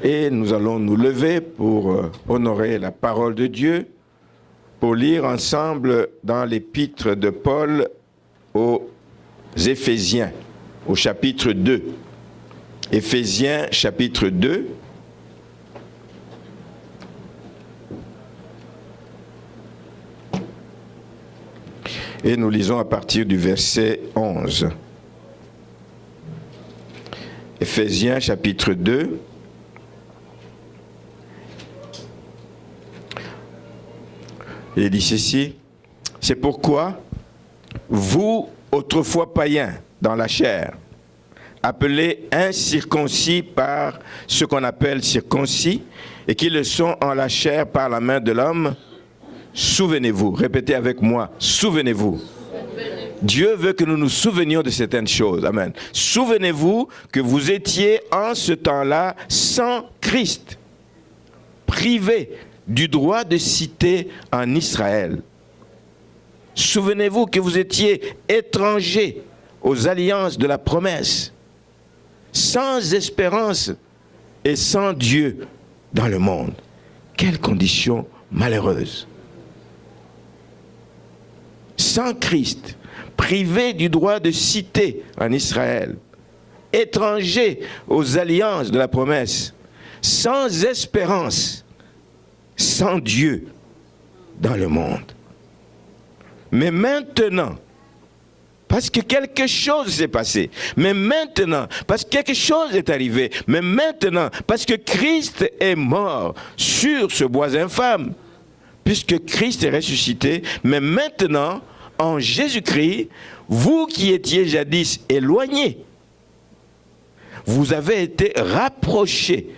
Et nous allons nous lever pour honorer la parole de Dieu, pour lire ensemble dans l'épître de Paul aux Éphésiens, au chapitre 2. Éphésiens, chapitre 2. Et nous lisons à partir du verset 11. Éphésiens, chapitre 2. Il dit ceci: c'est pourquoi vous, autrefois païens dans la chair, appelés incirconcis par ce qu'on appelle circoncis, et qui le sont en la chair par la main de l'homme, souvenez-vous, répétez avec moi, souvenez-vous. Dieu veut que nous nous souvenions de certaines choses. Amen. Souvenez-vous que vous étiez en ce temps-là sans Christ, privés du droit de cité en Israël. Souvenez-vous que vous étiez étrangers aux alliances de la promesse, sans espérance et sans Dieu dans le monde. Quelle condition malheureuse! Sans Christ, privés du droit de cité en Israël, étrangers aux alliances de la promesse, sans espérance, sans Dieu dans le monde. Mais maintenant, parce que quelque chose s'est passé, mais maintenant, parce que quelque chose est arrivé, mais maintenant, parce que Christ est mort sur ce bois infâme, puisque Christ est ressuscité, mais maintenant, en Jésus-Christ, vous qui étiez jadis éloignés, vous avez été rapprochés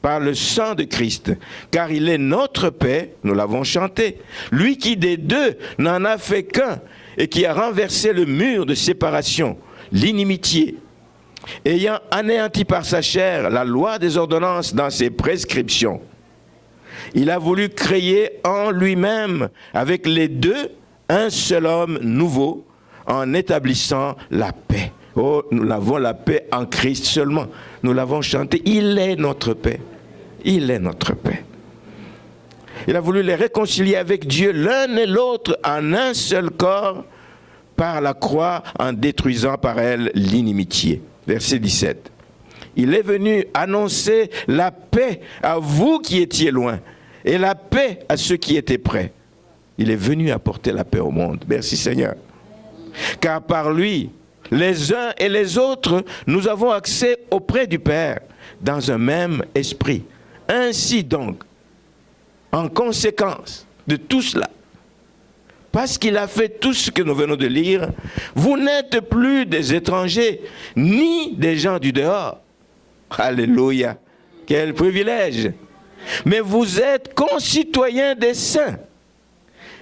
par le sang de Christ, car il est notre paix, nous l'avons chanté, lui qui des deux n'en a fait qu'un, et qui a renversé le mur de séparation, l'inimitié, ayant anéanti par sa chair la loi des ordonnances dans ses prescriptions. Il a voulu créer en lui-même, avec les deux, un seul homme nouveau, en établissant la paix. Oh, nous avons la paix en Christ seulement. Nous l'avons chanté, il est notre paix. Il est notre paix. Il a voulu les réconcilier avec Dieu, l'un et l'autre, en un seul corps, par la croix, en détruisant par elle l'inimitié. Verset 17. Il est venu annoncer la paix à vous qui étiez loin, et la paix à ceux qui étaient près. Il est venu apporter la paix au monde. Merci Seigneur. Car par lui, les uns et les autres, nous avons accès auprès du Père, dans un même esprit. Ainsi donc, en conséquence de tout cela, parce qu'il a fait tout ce que nous venons de lire, vous n'êtes plus des étrangers, ni des gens du dehors. Alléluia! Quel privilège! Mais vous êtes concitoyens des saints,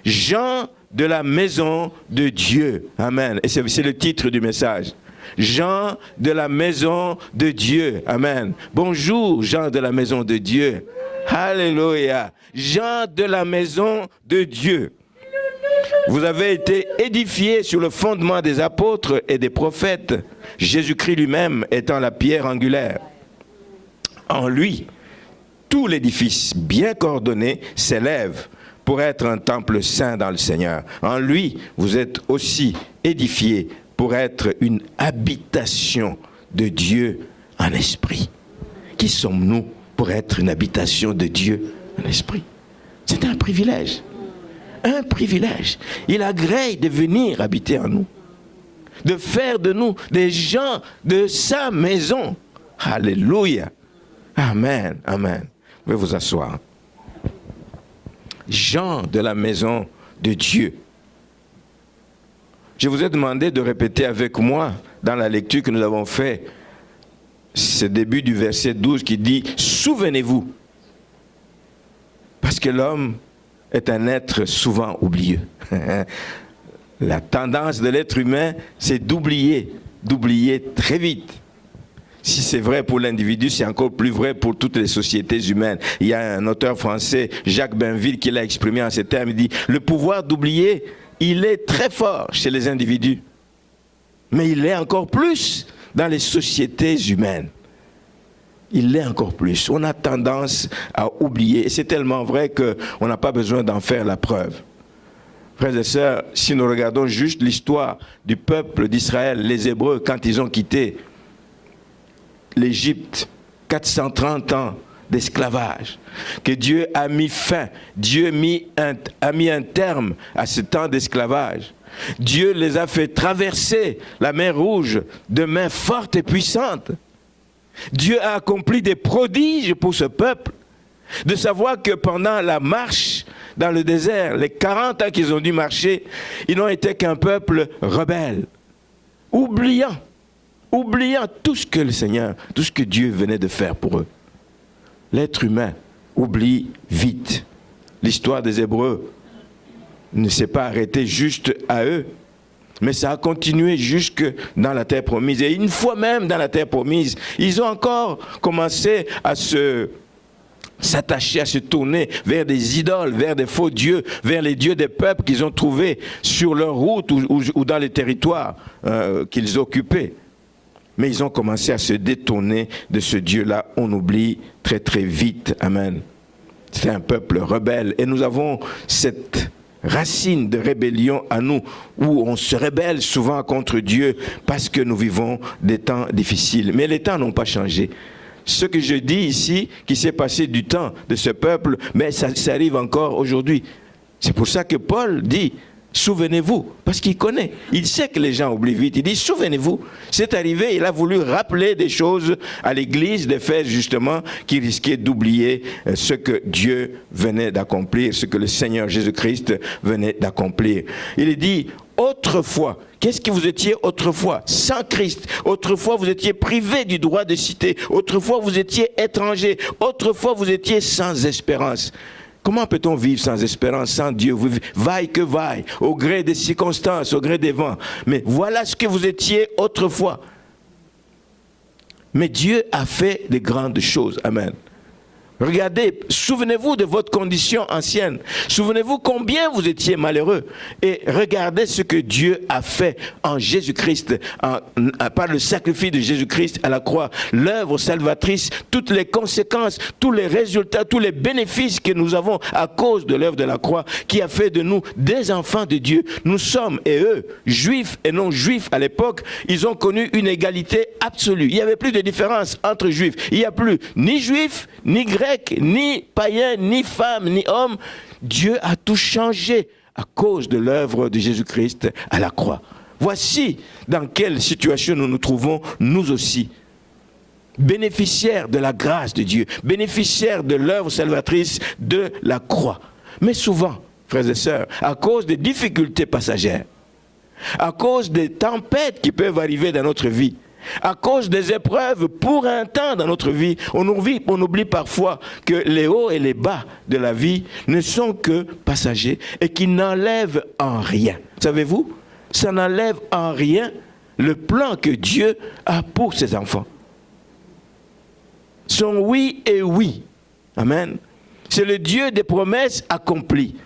gens de la maison de Dieu. Amen. Et c'est le titre du message. Gens de la maison de Dieu. Amen. Bonjour, gens de la maison de Dieu. Alléluia. Gens de la maison de Dieu. Vous avez été édifiés sur le fondement des apôtres et des prophètes, Jésus-Christ lui-même étant la pierre angulaire. En lui, tout l'édifice bien coordonné s'élève pour être un temple saint dans le Seigneur. En lui, vous êtes aussi édifiés pour être une habitation de Dieu en esprit. Qui sommes-nous pour être une habitation de Dieu en esprit? C'est un privilège. Un privilège. Il agrée de venir habiter en nous, de faire de nous des gens de sa maison. Alléluia. Amen. Amen. Vous pouvez vous asseoir. Gens de la maison de Dieu. Je vous ai demandé de répéter avec moi dans la lecture que nous avons faite, ce début du verset 12 qui dit « Souvenez-vous ». Parce que l'homme est un être souvent oublieux. La tendance de l'être humain, c'est d'oublier très vite. Si c'est vrai pour l'individu, c'est encore plus vrai pour toutes les sociétés humaines. Il y a un auteur français, Jacques Bainville, qui l'a exprimé en ces termes. Il dit, le pouvoir d'oublier, il est très fort chez les individus. Mais il est encore plus dans les sociétés humaines. il l'est encore plus. On a tendance à oublier. Et c'est tellement vrai qu'on n'a pas besoin d'en faire la preuve. Frères et sœurs, si nous regardons juste l'histoire du peuple d'Israël, les Hébreux, quand ils ont quitté l'Égypte, 430 ans d'esclavage, que Dieu a mis fin, Dieu a mis un terme à ce temps d'esclavage. Dieu les a fait traverser la mer Rouge de main forte et puissante. Dieu a accompli des prodiges pour ce peuple, de savoir que pendant la marche dans le désert, les 40 ans qu'ils ont dû marcher, ils n'ont été qu'un peuple rebelle, oubliant tout ce que le Seigneur, tout ce que Dieu venait de faire pour eux. L'être humain oublie vite. L'histoire des Hébreux ne s'est pas arrêtée juste à eux, mais ça a continué jusque dans la terre promise. Et une fois même dans la terre promise, ils ont encore commencé à s'attacher, à se tourner vers des idoles, vers des faux dieux, vers les dieux des peuples qu'ils ont trouvés sur leur route ou dans les territoires qu'ils occupaient. Mais ils ont commencé à se détourner de ce Dieu-là. On oublie très très vite. Amen. C'est un peuple rebelle. Et nous avons cette racine de rébellion à nous, où on se rébelle souvent contre Dieu parce que nous vivons des temps difficiles. Mais les temps n'ont pas changé. Ce que je dis ici, qui s'est passé du temps de ce peuple, mais ça arrive encore aujourd'hui. C'est pour ça que Paul dit, souvenez-vous, parce qu'il connaît, il sait que les gens oublient vite, il dit, souvenez-vous, c'est arrivé, il a voulu rappeler des choses à l'église d'Éphèse justement, qui risquaient d'oublier ce que Dieu venait d'accomplir, ce que le Seigneur Jésus-Christ venait d'accomplir. Il dit, autrefois, qu'est-ce que vous étiez autrefois? Sans Christ. Autrefois, vous étiez privé du droit de cité. Autrefois, vous étiez étranger. Autrefois, vous étiez sans espérance. Comment peut-on vivre sans espérance, sans Dieu? Vaille que vaille, au gré des circonstances, au gré des vents. Mais voilà ce que vous étiez autrefois. Mais Dieu a fait de grandes choses. Amen. Regardez, souvenez-vous de votre condition ancienne. Souvenez-vous combien vous étiez malheureux. Et regardez ce que Dieu a fait en Jésus-Christ, par le sacrifice de Jésus-Christ à la croix. L'œuvre salvatrice, toutes les conséquences, tous les résultats, tous les bénéfices que nous avons à cause de l'œuvre de la croix, qui a fait de nous des enfants de Dieu. Nous sommes, et eux, juifs et non juifs à l'époque, ils ont connu une égalité absolue. Il n'y avait plus de différence entre juifs. Il n'y a plus ni juifs, ni grecs, ni païens, ni femmes, ni hommes. Dieu a tout changé à cause de l'œuvre de Jésus-Christ à la croix. Voici dans quelle situation nous nous trouvons, nous aussi. Bénéficiaires de la grâce de Dieu, bénéficiaires de l'œuvre salvatrice de la croix. Mais souvent, frères et sœurs, à cause des difficultés passagères, à cause des tempêtes qui peuvent arriver dans notre vie, à cause des épreuves pour un temps dans notre vie, on oublie parfois que les hauts et les bas de la vie ne sont que passagers et qui n'enlèvent en rien. Savez-vous, ça n'enlève en rien le plan que Dieu a pour ses enfants. Son oui est oui. Amen. C'est le Dieu des promesses accomplies.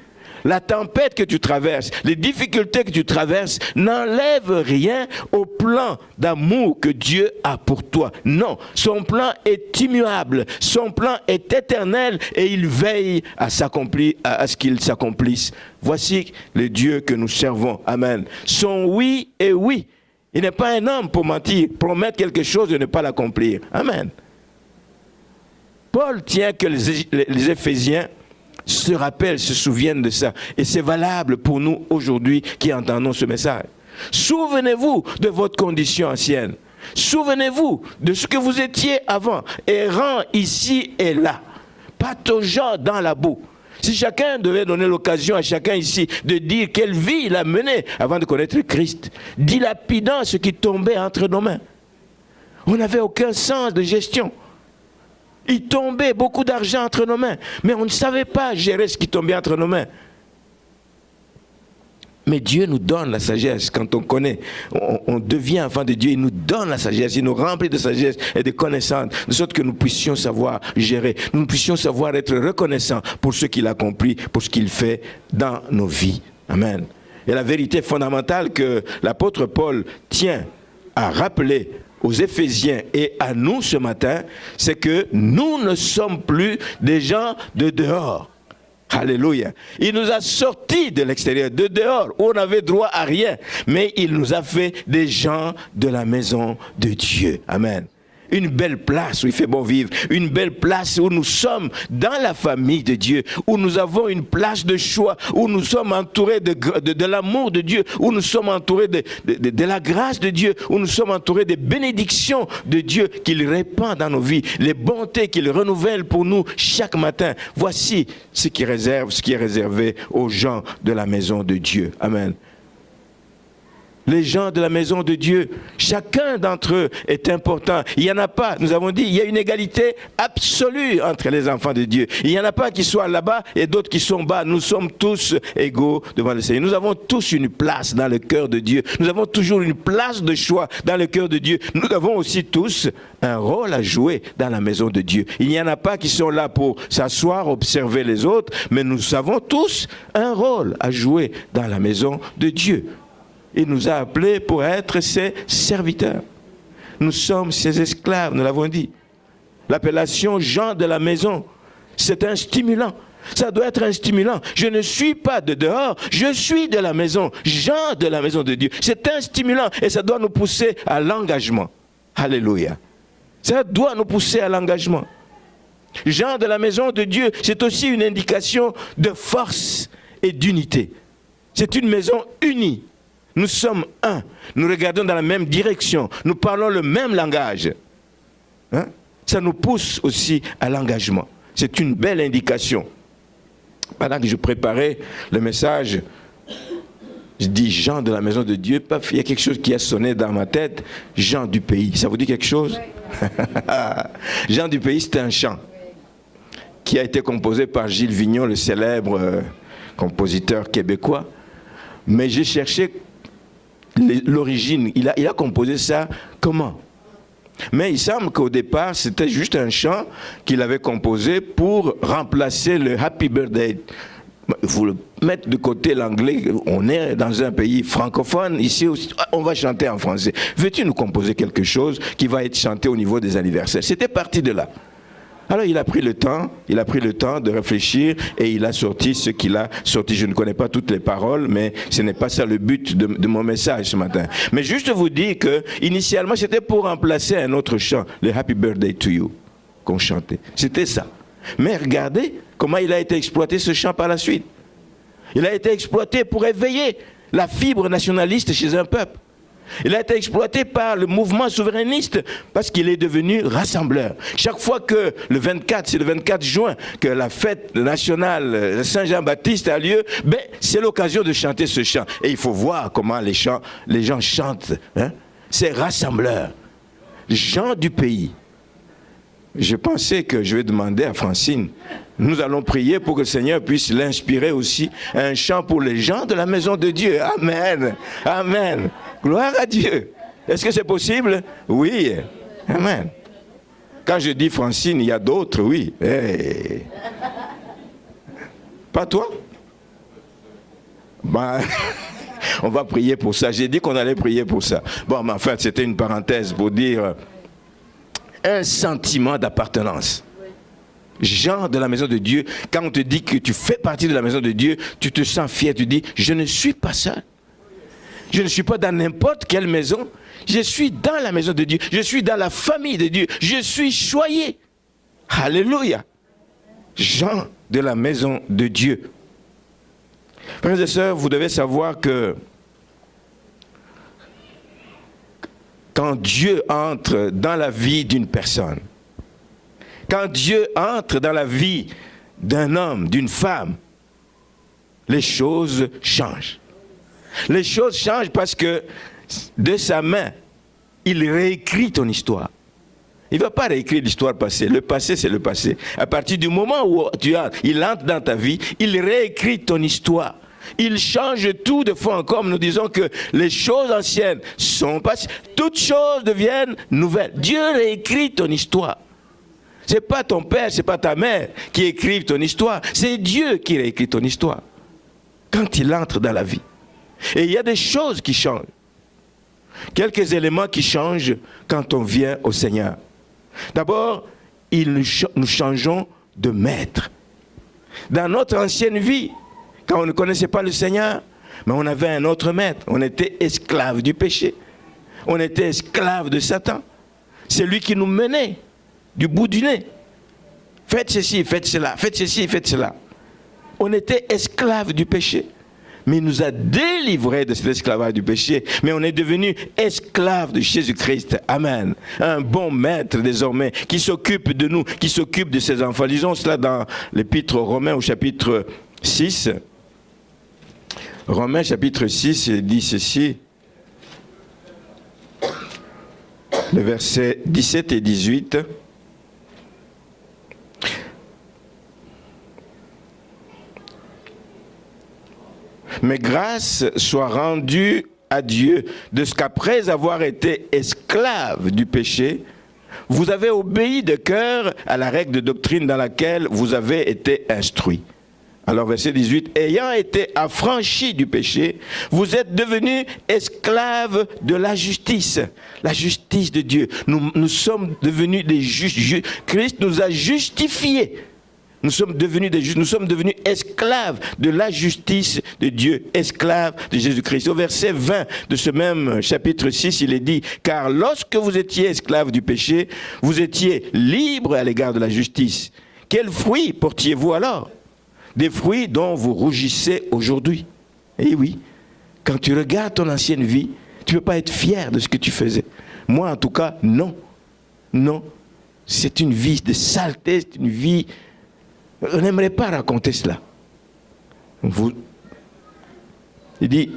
La tempête que tu traverses, les difficultés que tu traverses n'enlèvent rien au plan d'amour que Dieu a pour toi. Non, son plan est immuable, son plan est éternel et il veille à s'accomplir, à ce qu'il s'accomplisse. Voici le Dieu que nous servons. Amen. Son oui est oui. Il n'est pas un homme pour mentir, promettre quelque chose et ne pas l'accomplir. Amen. Paul tient que les Éphésiens se rappellent, se souviennent de ça. Et c'est valable pour nous aujourd'hui qui entendons ce message. Souvenez-vous de votre condition ancienne. Souvenez-vous de ce que vous étiez avant, errant ici et là, pataugeant dans la boue. Si chacun devait donner l'occasion à chacun ici de dire quelle vie il a menée avant de connaître Christ, dilapidant ce qui tombait entre nos mains. On n'avait aucun sens de gestion. Il tombait beaucoup d'argent entre nos mains, mais on ne savait pas gérer ce qui tombait entre nos mains. Mais Dieu nous donne la sagesse. Quand on connaît, on devient enfant de Dieu, il nous donne la sagesse, il nous remplit de sagesse et de connaissances, de sorte que nous puissions savoir gérer, nous puissions savoir être reconnaissants pour ce qu'il a accompli, pour ce qu'il fait dans nos vies. Amen. Et la vérité fondamentale que l'apôtre Paul tient à rappeler aux Éphésiens et à nous ce matin, c'est que nous ne sommes plus des gens de dehors. Alléluia. Il nous a sortis de l'extérieur, de dehors, où on n'avait droit à rien. Mais il nous a fait des gens de la maison de Dieu. Amen. Une belle place où il fait bon vivre, une belle place où nous sommes dans la famille de Dieu, où nous avons une place de choix, où nous sommes entourés de l'amour de Dieu, où nous sommes entourés de la grâce de Dieu, où nous sommes entourés des bénédictions de Dieu qu'il répand dans nos vies, les bontés qu'il renouvelle pour nous chaque matin. Voici ce qui est réservé aux gens de la maison de Dieu. Amen. Les gens de la maison de Dieu, chacun d'entre eux est important. Il n'y en a pas, nous avons dit, il y a une égalité absolue entre les enfants de Dieu. Il n'y en a pas qui soient là-bas et d'autres qui sont bas. Nous sommes tous égaux devant le Seigneur. Nous avons tous une place dans le cœur de Dieu. Nous avons toujours une place de choix dans le cœur de Dieu. Nous avons aussi tous un rôle à jouer dans la maison de Dieu. Il n'y en a pas qui sont là pour s'asseoir, observer les autres, mais nous avons tous un rôle à jouer dans la maison de Dieu. Il nous a appelés pour être ses serviteurs. Nous sommes ses esclaves, nous l'avons dit. L'appellation gens de la maison, c'est un stimulant. Ça doit être un stimulant. Je ne suis pas de dehors, je suis de la maison. Gens de la maison de Dieu. C'est un stimulant et ça doit nous pousser à l'engagement. Alléluia. Ça doit nous pousser à l'engagement. Gens de la maison de Dieu, c'est aussi une indication de force et d'unité. C'est une maison unie. Nous sommes un. Nous regardons dans la même direction. Nous parlons le même langage. Hein? Ça nous pousse aussi à l'engagement. C'est une belle indication. Pendant que je préparais le message, je dis Jean de la maison de Dieu. Paf, il y a quelque chose qui a sonné dans ma tête. Jean du pays. Ça vous dit quelque chose? Jean du pays, c'était un chant qui a été composé par Gilles Vignon, le célèbre compositeur québécois. Mais j'ai cherché l'origine, il a composé ça comment? Mais il semble qu'au départ, c'était juste un chant qu'il avait composé pour remplacer le Happy Birthday. Il faut mettre de côté l'anglais. On est dans un pays francophone. Ici, on va chanter en français. Veux-tu nous composer quelque chose qui va être chanté au niveau des anniversaires? C'était parti de là. Alors il a pris le temps de réfléchir et il a sorti ce qu'il a sorti. Je ne connais pas toutes les paroles, mais ce n'est pas ça le but de mon message ce matin. Mais juste vous dire que initialement c'était pour remplacer un autre chant, le Happy Birthday to You, qu'on chantait. C'était ça. Mais regardez comment il a été exploité ce chant par la suite. Il a été exploité pour éveiller la fibre nationaliste chez un peuple. Il a été exploité par le mouvement souverainiste parce qu'il est devenu rassembleur. Chaque fois que le 24, c'est le 24 juin que la fête nationale Saint-Jean-Baptiste a lieu, ben, c'est l'occasion de chanter ce chant. Et il faut voir comment les gens chantent. Hein? C'est rassembleur. Gens du pays. Je pensais que je vais demander à Francine, nous allons prier pour que le Seigneur puisse l'inspirer aussi un chant pour les gens de la maison de Dieu. Amen. Amen. Gloire à Dieu. Est-ce que c'est possible? Oui. Amen. Quand je dis Francine, il y a d'autres, oui. Hey. Pas toi? Ben, on va prier pour ça. J'ai dit qu'on allait prier pour ça. Bon, mais en fait, c'était une parenthèse pour dire un sentiment d'appartenance. Gens de la maison de Dieu, quand on te dit que tu fais partie de la maison de Dieu, tu te sens fier, tu dis, je ne suis pas seul. Je ne suis pas dans n'importe quelle maison. Je suis dans la maison de Dieu. Je suis dans la famille de Dieu. Je suis choyé. Alléluia. Gens de la maison de Dieu. Frères et sœurs, vous devez savoir que quand Dieu entre dans la vie d'une personne, quand Dieu entre dans la vie d'un homme, d'une femme, les choses changent. Les choses changent parce que de sa main, il réécrit ton histoire. Il ne va pas réécrire l'histoire passée. Le passé, c'est le passé. À partir du moment où il entre dans ta vie, il réécrit ton histoire. Il change tout de fond en comble. Nous disons que les choses anciennes sont passées. Toutes choses deviennent nouvelles. Dieu réécrit ton histoire. Ce n'est pas ton père, ce n'est pas ta mère qui écrivent ton histoire. C'est Dieu qui réécrit ton histoire. Quand il entre dans la vie. Et il y a des choses qui changent. Quelques éléments qui changent quand on vient au Seigneur. D'abord, nous changeons de maître. Dans notre ancienne vie, quand on ne connaissait pas le Seigneur, mais on avait un autre maître. On était esclave du péché. On était esclave de Satan. C'est lui qui nous menait du bout du nez. Faites ceci, faites cela, faites ceci, faites cela. On était esclave du péché. Mais il nous a délivrés de cet esclavage du péché. Mais on est devenu esclave de Jésus-Christ. Amen. Un bon maître désormais qui s'occupe de nous, qui s'occupe de ses enfants. Lisons cela dans l'épître aux Romains au chapitre 6. Romains chapitre 6 dit ceci. Le verset 17 et 18. Mais grâce soit rendue à Dieu de ce qu'après avoir été esclave du péché, vous avez obéi de cœur à la règle de doctrine dans laquelle vous avez été instruits. Alors verset 18, ayant été affranchis du péché, vous êtes devenus esclaves de la justice de Dieu. Nous sommes devenus des justes. Christ nous a justifiés. Nous sommes devenus des justes, nous sommes devenus esclaves de la justice de Dieu, esclaves de Jésus-Christ. Au verset 20 de ce même chapitre 6, il est dit, car lorsque vous étiez esclaves du péché, vous étiez libres à l'égard de la justice. Quels fruits portiez-vous alors? Des fruits dont vous rougissez aujourd'hui. Eh oui, quand tu regardes ton ancienne vie, tu ne peux pas être fier de ce que tu faisais. Moi, en tout cas, non. Non. C'est une vie de saleté, c'est une vie... On n'aimerait pas raconter cela. Il dit,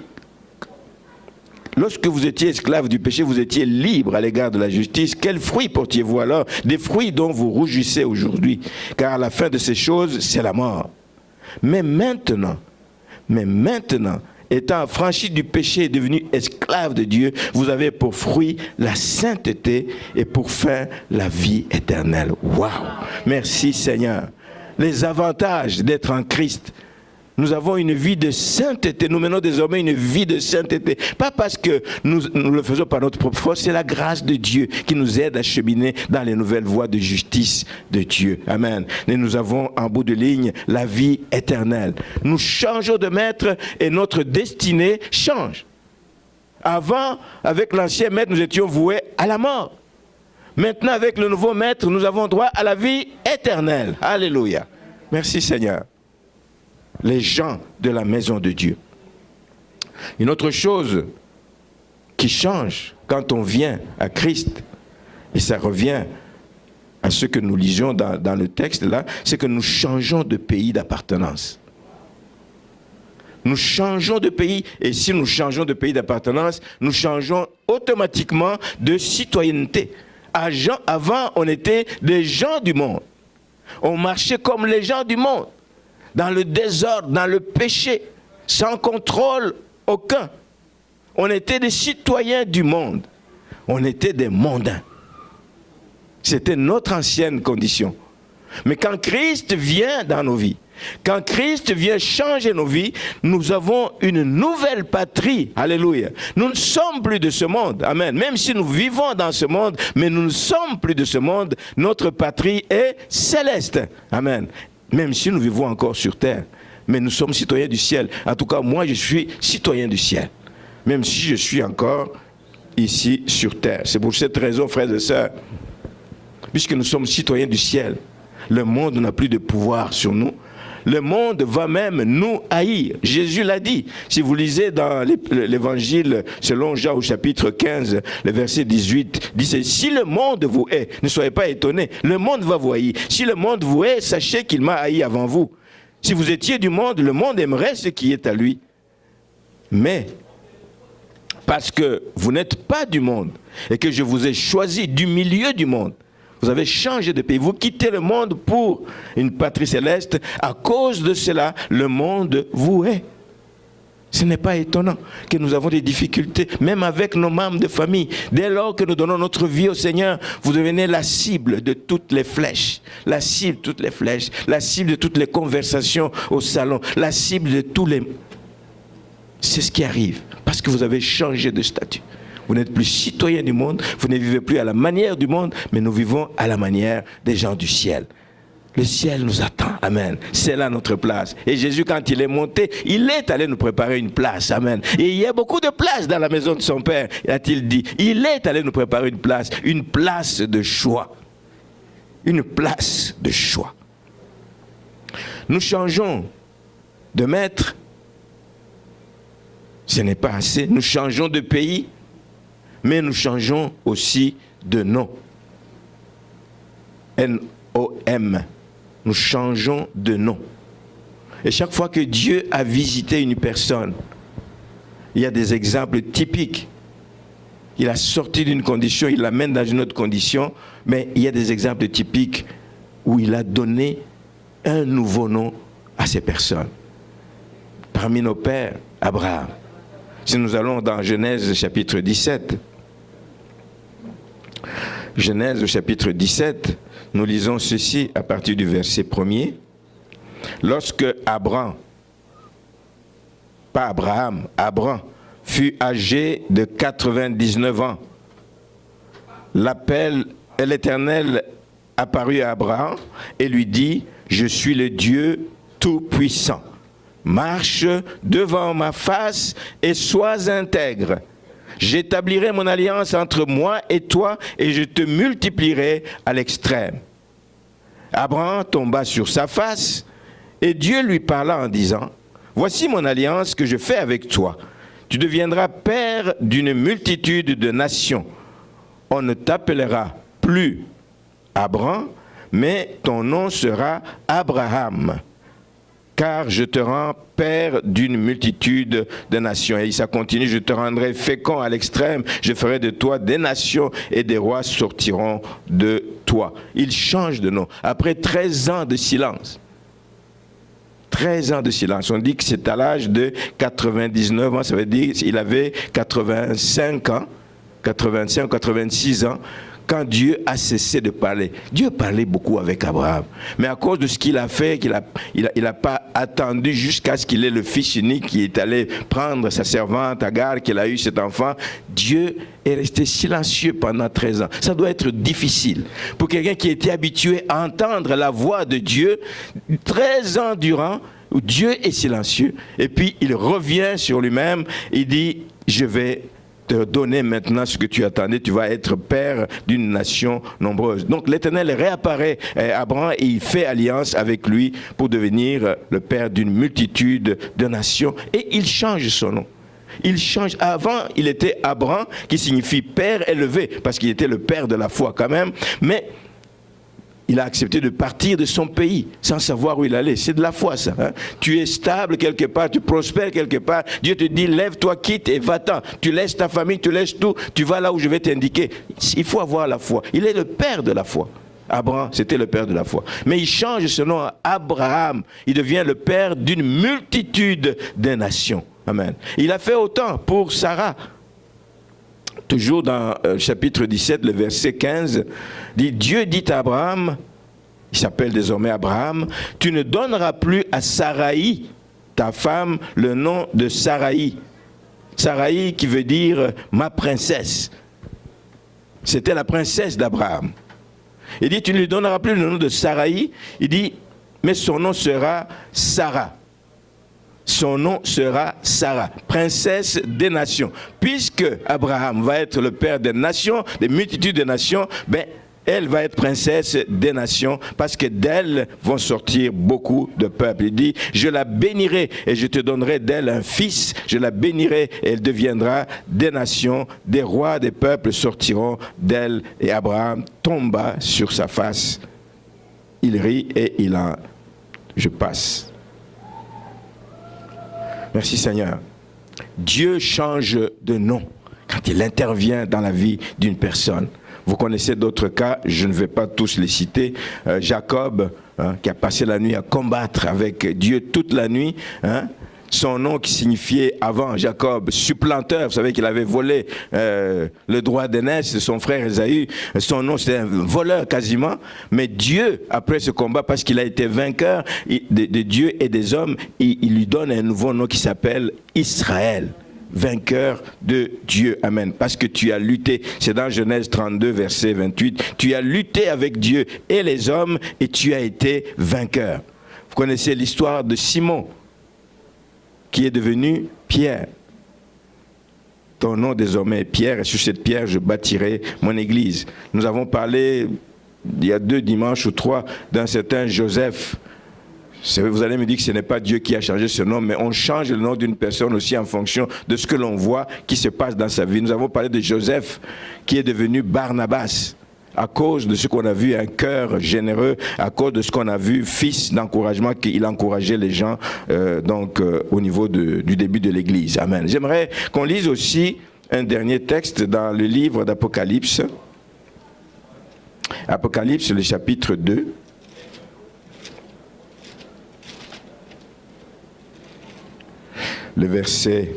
lorsque vous étiez esclave du péché, vous étiez libre à l'égard de la justice. Quels fruits portiez-vous alors? Des fruits dont vous rougissez aujourd'hui. Car la fin de ces choses, c'est la mort. Mais maintenant, étant affranchi du péché et devenu esclave de Dieu, vous avez pour fruit la sainteté et pour fin la vie éternelle. Waouh! Merci Seigneur. Les avantages d'être en Christ. Nous avons une vie de sainteté. Nous menons désormais une vie de sainteté. Pas parce que nous le faisons par notre propre force, c'est la grâce de Dieu qui nous aide à cheminer dans les nouvelles voies de justice de Dieu. Amen. Et nous avons en bout de ligne la vie éternelle. Nous changeons de maître et notre destinée change. Avant, avec l'ancien maître, nous étions voués à la mort. Maintenant, avec le nouveau maître, nous avons droit à la vie éternelle. Alléluia. Merci Seigneur. Les gens de la maison de Dieu. Une autre chose qui change quand on vient à Christ, et ça revient à ce que nous lisions dans le texte là, c'est que nous changeons de pays d'appartenance. Nous changeons de pays, et si nous changeons de pays d'appartenance, nous changeons automatiquement de citoyenneté. Avant, on était des gens du monde. On marchait comme les gens du monde, dans le désordre, dans le péché, sans contrôle aucun. On était des citoyens du monde. On était des mondains. C'était notre ancienne condition. Mais quand Christ vient dans nos vies, quand Christ vient changer nos vies, nous avons une nouvelle patrie. Alléluia. Nous ne sommes plus de ce monde. Amen. Même si nous vivons dans ce monde, mais nous ne sommes plus de ce monde, notre patrie est céleste. Amen. Même si nous vivons encore sur terre, mais nous sommes citoyens du ciel. En tout cas, moi, je suis citoyen du ciel. Même si je suis encore ici sur terre. C'est pour cette raison, frères et sœurs, puisque nous sommes citoyens du ciel, le monde n'a plus de pouvoir sur nous. Le monde va même nous haïr. Jésus l'a dit. Si vous lisez dans l'évangile selon Jean au chapitre 15, le verset 18, dit, si le monde vous hait, ne soyez pas étonnés, le monde va vous haïr. Si le monde vous hait, sachez qu'il m'a haï avant vous. Si vous étiez du monde, le monde aimerait ce qui est à lui. Mais, parce que vous n'êtes pas du monde, et que je vous ai choisi du milieu du monde, vous avez changé de pays. Vous quittez le monde pour une patrie céleste. À cause de cela, le monde vous hait. Ce n'est pas étonnant que nous avons des difficultés, même avec nos membres de famille. Dès lors que nous donnons notre vie au Seigneur, vous devenez la cible de toutes les flèches. La cible de toutes les flèches. La cible de toutes les conversations au salon. La cible de tous les... C'est ce qui arrive. Parce que vous avez changé de statut. Vous n'êtes plus citoyen du monde, vous ne vivez plus à la manière du monde, mais nous vivons à la manière des gens du ciel. Le ciel nous attend, amen. C'est là notre place. Et Jésus, quand il est monté, il est allé nous préparer une place, amen. Et il y a beaucoup de places dans la maison de son Père, a-t-il dit. Il est allé nous préparer une place de choix. Une place de choix. Nous changeons de maître, ce n'est pas assez. Nous changeons de pays, mais nous changeons aussi de nom. N-O-M. Nous changeons de nom. Et chaque fois que Dieu a visité une personne, il y a des exemples typiques. Il a sorti d'une condition, il l'amène dans une autre condition, mais il y a des exemples typiques où il a donné un nouveau nom à ces personnes. Parmi nos pères, Abraham. Si nous allons dans Genèse chapitre 17, Genèse chapitre 17, nous lisons ceci à partir du verset 1er. Lorsque Abraham fut âgé de 99 ans, l'Éternel apparut à Abraham et lui dit, je suis le Dieu tout-puissant. Marche devant ma face et sois intègre. J'établirai mon alliance entre moi et toi et je te multiplierai à l'extrême. Abraham tomba sur sa face et Dieu lui parla en disant, voici mon alliance que je fais avec toi. Tu deviendras père d'une multitude de nations. On ne t'appellera plus Abraham, mais ton nom sera Abraham. Car je te rends père d'une multitude de nations. Et ça continue, je te rendrai fécond à l'extrême, je ferai de toi des nations et des rois sortiront de toi. Il change de nom. Après 13 ans de silence. 13 ans de silence. On dit que c'est à l'âge de 99 ans, ça veut dire qu'il avait 85 ans, 85, 86 ans, quand Dieu a cessé de parler. Dieu parlait beaucoup avec Abraham. Mais à cause de ce qu'il a fait, il n'a pas attendu jusqu'à ce qu'il ait le fils unique qui est allé prendre sa servante Agar, qu'il a eu cet enfant. Dieu est resté silencieux pendant 13 ans. Ça doit être difficile. Pour quelqu'un qui était habitué à entendre la voix de Dieu, 13 ans durant, où Dieu est silencieux, et puis il revient sur lui-même, il dit, je vais te donner maintenant ce que tu attendais, tu vas être père d'une nation nombreuse. Donc l'Éternel réapparaît à Abraham et il fait alliance avec lui pour devenir le père d'une multitude de nations et il change son nom. Il change. Avant, il était Abraham qui signifie père élevé parce qu'il était le père de la foi quand même, mais il a accepté de partir de son pays sans savoir où il allait. C'est de la foi, ça. Hein? Tu es stable quelque part, tu prospères quelque part. Dieu te dit, lève-toi, quitte et va-t'en. Tu laisses ta famille, tu laisses tout. Tu vas là où je vais t'indiquer. Il faut avoir la foi. Il est le père de la foi. Abraham, c'était le père de la foi. Mais il change son nom à Abraham. Il devient le père d'une multitude de nations. Amen. Il a fait autant pour Sarah. Toujours dans chapitre 17, le verset 15, dit, Dieu dit à Abraham, il s'appelle désormais Abraham, tu ne donneras plus à Saraï, ta femme, le nom de Saraï. Saraï qui veut dire ma princesse. C'était la princesse d'Abraham. Il dit, tu ne lui donneras plus le nom de Saraï. Il dit, mais son nom sera Sarah. Son nom sera Sarah, princesse des nations. Puisque Abraham va être le père des nations, des multitudes de nations, ben, elle va être princesse des nations parce que d'elle vont sortir beaucoup de peuples. Il dit, je la bénirai et je te donnerai d'elle un fils. Je la bénirai et elle deviendra des nations, des rois, des peuples sortiront d'elle. Et Abraham tomba sur sa face. Il rit et il en... Je passe. Merci Seigneur. Dieu change de nom quand il intervient dans la vie d'une personne. Vous connaissez d'autres cas, je ne vais pas tous les citer. Jacob, qui a passé la nuit à combattre avec Dieu toute la nuit. Son nom qui signifiait avant Jacob, supplanteur, vous savez qu'il avait volé le droit d'aînesse de son frère Ésaü. Son nom c'était un voleur quasiment. Mais Dieu, après ce combat, parce qu'il a été vainqueur de Dieu et des hommes, il lui donne un nouveau nom qui s'appelle Israël. vainqueur de Dieu. Amen. Parce que tu as lutté. C'est dans Genèse 32, verset 28. Tu as lutté avec Dieu et les hommes et tu as été vainqueur. Vous connaissez l'histoire de Simon, qui est devenu Pierre. Ton nom désormais est Pierre, et sur cette pierre je bâtirai mon église. Nous avons parlé, il y a 2 dimanches ou 3, d'un certain Joseph. Vous allez me dire que ce n'est pas Dieu qui a changé ce nom, mais on change le nom d'une personne aussi en fonction de ce que l'on voit qui se passe dans sa vie. Nous avons parlé de Joseph, qui est devenu Barnabas, à cause de ce qu'on a vu, un cœur généreux, à cause de ce qu'on a vu, fils d'encouragement, qu'il encourageait les gens au niveau du début de l'Église. Amen. J'aimerais qu'on lise aussi un dernier texte dans le livre d'Apocalypse. Apocalypse, le chapitre 2. Le verset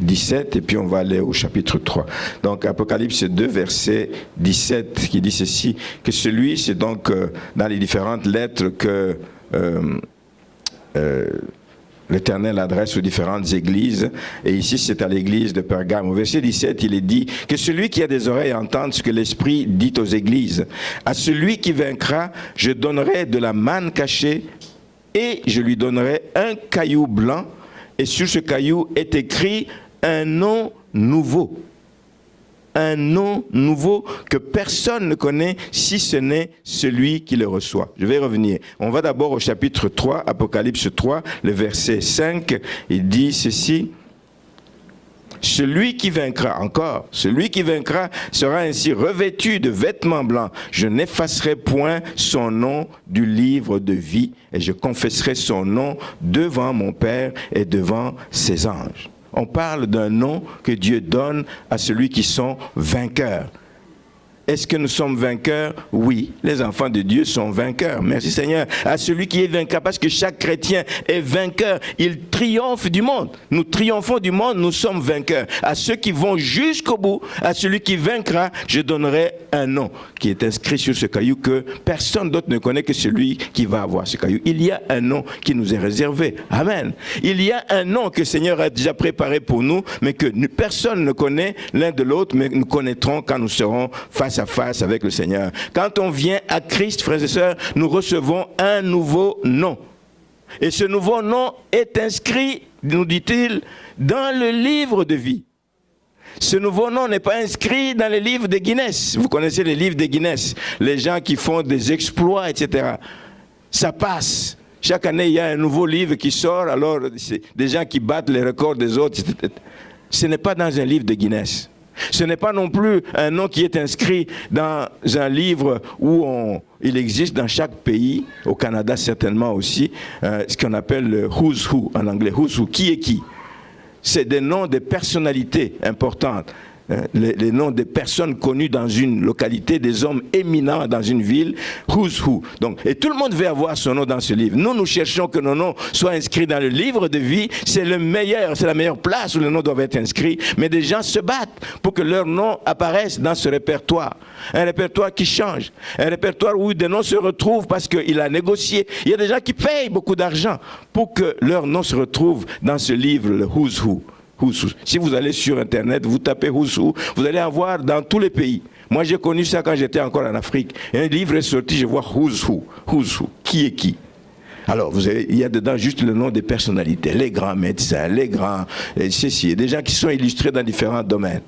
17, et puis on va aller au chapitre 3. Donc Apocalypse 2, verset 17, qui dit ceci, que celui, c'est donc dans les différentes lettres que l'Éternel adresse aux différentes églises, et ici c'est à l'église de Pergame. Au verset 17, il est dit que celui qui a des oreilles entende ce que l'Esprit dit aux églises. À celui qui vaincra, je donnerai de la manne cachée, et je lui donnerai un caillou blanc, et sur ce caillou est écrit un nom nouveau. Un nom nouveau que personne ne connaît si ce n'est celui qui le reçoit. Je vais revenir. On va d'abord au chapitre 3, Apocalypse 3, le verset 5. Il dit ceci. Celui qui vaincra, encore, celui qui vaincra sera ainsi revêtu de vêtements blancs. Je n'effacerai point son nom du livre de vie et je confesserai son nom devant mon Père et devant ses anges. On parle d'un nom que Dieu donne à celui qui sont vainqueurs. Est-ce que nous sommes vainqueurs? Oui, les enfants de Dieu sont vainqueurs. Merci Seigneur. À celui qui est vainqueur, parce que chaque chrétien est vainqueur. Il triomphe du monde. Nous triomphons du monde, nous sommes vainqueurs. À ceux qui vont jusqu'au bout, à celui qui vaincra, je donnerai un nom qui est inscrit sur ce caillou que personne d'autre ne connaît que celui qui va avoir ce caillou. Il y a un nom qui nous est réservé. Amen. Il y a un nom que le Seigneur a déjà préparé pour nous, mais que personne ne connaît l'un de l'autre, mais nous connaîtrons quand nous serons face à face avec le Seigneur. Quand on vient à Christ, frères et sœurs, nous recevons un nouveau nom. Et ce nouveau nom est inscrit, nous dit-il, dans le livre de vie. Ce nouveau nom n'est pas inscrit dans les livres de Guinness. Vous connaissez les livres de Guinness, les gens qui font des exploits, etc. Ça passe. Chaque année, il y a un nouveau livre qui sort, alors c'est des gens qui battent les records des autres. Ce n'est pas dans un livre de Guinness. Ce n'est pas non plus un nom qui est inscrit dans un livre où il existe dans chaque pays, au Canada certainement aussi, ce qu'on appelle le Who's Who en anglais. Who's Who, qui est qui? C'est des noms de personnalités importantes. Les noms des personnes connues dans une localité, des hommes éminents dans une ville, who's who. Donc, et tout le monde veut avoir son nom dans ce livre. Nous cherchons que nos noms soient inscrits dans le livre de vie. C'est la meilleure place où les noms doivent être inscrits. Mais des gens se battent pour que leurs noms apparaissent dans ce répertoire. Un répertoire qui change. Un répertoire où des noms se retrouvent parce qu'il a négocié. Il y a des gens qui payent beaucoup d'argent pour que leurs noms se retrouvent dans ce livre, le who's who. Si vous allez sur Internet, vous tapez Who's Who, vous allez en voir dans tous les pays. Moi, j'ai connu ça quand j'étais encore en Afrique. Et un livre est sorti, je vois Who's Who, qui est qui. Alors, il y a dedans juste le nom des personnalités, les grands médecins, les grands ceci, des gens qui sont illustrés dans différents domaines.